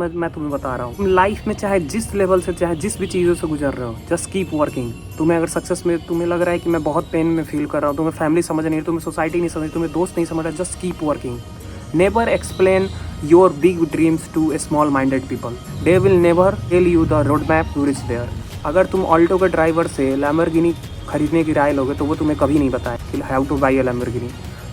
मैं तुम्हें बता रहा हूँ, तुम लाइफ में चाहे जिस लेवल से, चाहे जिस भी चीज़ों से गुजर रहे हो, जस्ट कीप वर्किंग। तुम्हें अगर सक्सेस में तुम्हें लग रहा है कि मैं बहुत पेन में फील कर रहा हूँ, तुम्हें फैमिली समझ नहीं रही, तुम्हें सोसाइटी नहीं समझ रही, तुम्हें दोस्त नहीं समझ रहा, just keep working. Never explain your big dreams to small minded people, they will never tell you the road map to reach there. अगर तुम ऑल्टो के ड्राइवर से लैम्बोर्गिनी खरीदने की राय लोगे तो वो तुम्हें कभी नहीं बताए कि how two by a Lamborghini.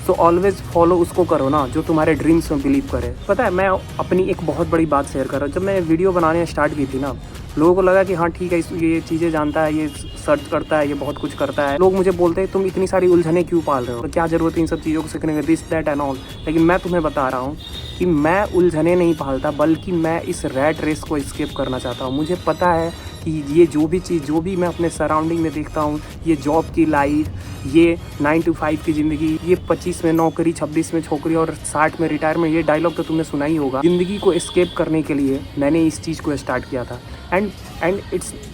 तो ऑलवेज फॉलो उसको करो ना जो तुम्हारे ड्रीम्स में बिलीव करे। पता है, मैं अपनी एक बहुत बड़ी बात शेयर कर रहा हूँ। जब मैं वीडियो बनाने स्टार्ट की थी ना, लोगों को लगा कि हाँ ठीक है, ये चीज़ें जानता है, ये सर्च करता है, ये बहुत कुछ करता है। लोग मुझे बोलते हैं तुम इतनी सारी उलझने क्यों पाल रहे हो, तो क्या ज़रूरत है इन सब चीज़ों को सीखने की, दिस दैट एंड ऑल। लेकिन मैं तुम्हें बता रहा हूँ कि मैं उलझने नहीं पालता, बल्कि मैं इस रैट रेस को एस्केप करना चाहता हूँ। मुझे पता है कि ये जो भी चीज़, जो भी मैं अपने सराउंडिंग में देखता हूँ, ये जॉब की लाइफ, ये 9 to 5 की ज़िंदगी, ये 25 में नौकरी, 26 में छोकरी और 60 में रिटायरमेंट, ये डायलॉग तो तुमने सुना ही होगा। ज़िंदगी को एस्केप करने के लिए मैंने इस चीज़ को स्टार्ट किया था। And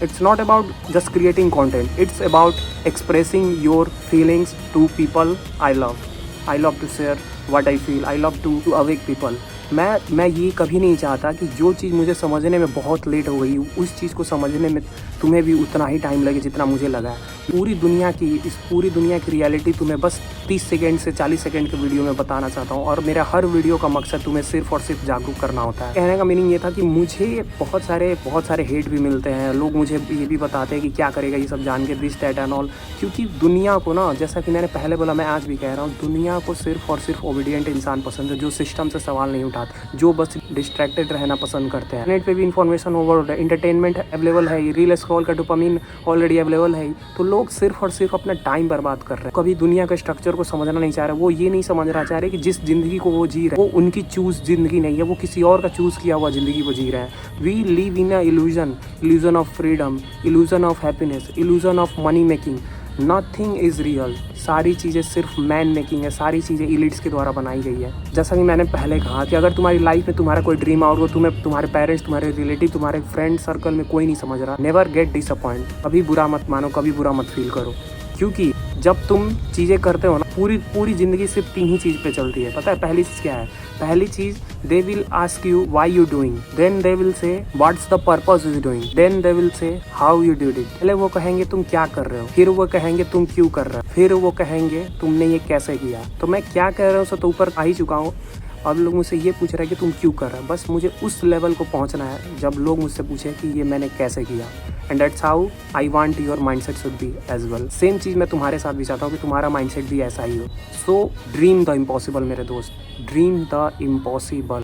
it's not about just creating content, it's about expressing your feelings to people I love to share what I feel, I love to awake people। मैं ये कभी नहीं चाहता कि जो चीज़ मुझे समझने में बहुत लेट हो गई, उस चीज़ को समझने में तुम्हें भी उतना ही टाइम लगे जितना मुझे लगा है। इस पूरी दुनिया की रियलिटी तुम्हें बस 30 सेकेंड से 40 सेकेंड के वीडियो में बताना चाहता हूँ। और मेरा हर वीडियो का मकसद तुम्हें सिर्फ और सिर्फ जागरूक करना होता है। कहने का मीनिंग ये था कि मुझे बहुत सारे हेट भी मिलते हैं। लोग मुझे ये भी बताते हैं कि क्या करेगा ये सब जान के, दिस दैट एंड ऑल। क्योंकि दुनिया को ना, जैसा कि मैंने पहले बोला, मैं आज भी कह रहा हूँ, दुनिया को सिर्फ और सिर्फ ओबीडिएंट इंसान पसंद है, जो सिस्टम से सवाल नहीं उठाते, जो बस डिस्ट्रैक्टेड रहना पसंद करते हैं। नेट पे भी इन्फॉर्मेशन ओवर, एंटरटेनमेंट अवेलेबल है, रील स्क्रॉल का डोपामिन ऑलरेडी अवेलेबल है। तो लोग सिर्फ और सिर्फ अपना टाइम बर्बाद कर रहे हैं, कभी दुनिया के स्ट्रक्चर को समझना नहीं चाह रहे। वो ये नहीं समझना चाह रहे कि जिस जिंदगी को वो जी रहे हैं वो उनकी चूज जिंदगी नहीं है, वो किसी और का चूज किया हुआ जिंदगी को जी रहे हैं। We live in a illusion of freedom, illusion of happiness, illusion of money making. Nothing is real. सारी चीज़ें सिर्फ मैन मेकिंग है, सारी चीज़ें इलिट्स के द्वारा बनाई गई है। जैसा कि मैंने पहले कहा कि अगर तुम्हारी लाइफ में तुम्हारा कोई ड्रीम और वो तुम्हारे पेरेंट्स, तुम्हारे रिलेटिव, तुम्हारे फ्रेंड सर्कल में कोई नहीं समझ रहा, नेवर गेट डिसअपॉइंट। कभी बुरा मत मानो, कभी बुरा मत फील करो। क्योंकि जब तुम चीज़ें करते हो ना, पूरी ज़िंदगी सिर्फ 3 ही चीज़ पे चलती है। पता है पहली चीज़ क्या है? पहली चीज़, they will ask you why you doing, then they will say what's the purpose is doing, then they will say how you did it. पहले वो कहेंगे तुम क्या कर रहे हो, फिर वो कहेंगे तुम क्यों कर रहे हो, फिर वो कहेंगे तुमने ये कैसे किया। तो मैं क्या कह रहा हूँ सो तो ऊपर आ ही चुका हूँ। अब लोग मुझसे ये पूछ रहे हैं कि तुम क्यों कर रहे हो। बस मुझे उस लेवल को पहुंचना है जब लोग मुझसे पूछे कि ये मैंने कैसे किया। And that's how I want your mindset should be as well. Same चीज़ मैं तुम्हारे साथ भी चाहता हूँ कि तुम्हारा माइंडसेट भी ऐसा ही हो। सो ड्रीम द इम्पॉसिबल मेरे दोस्त, ड्रीम द इम्पॉसिबल।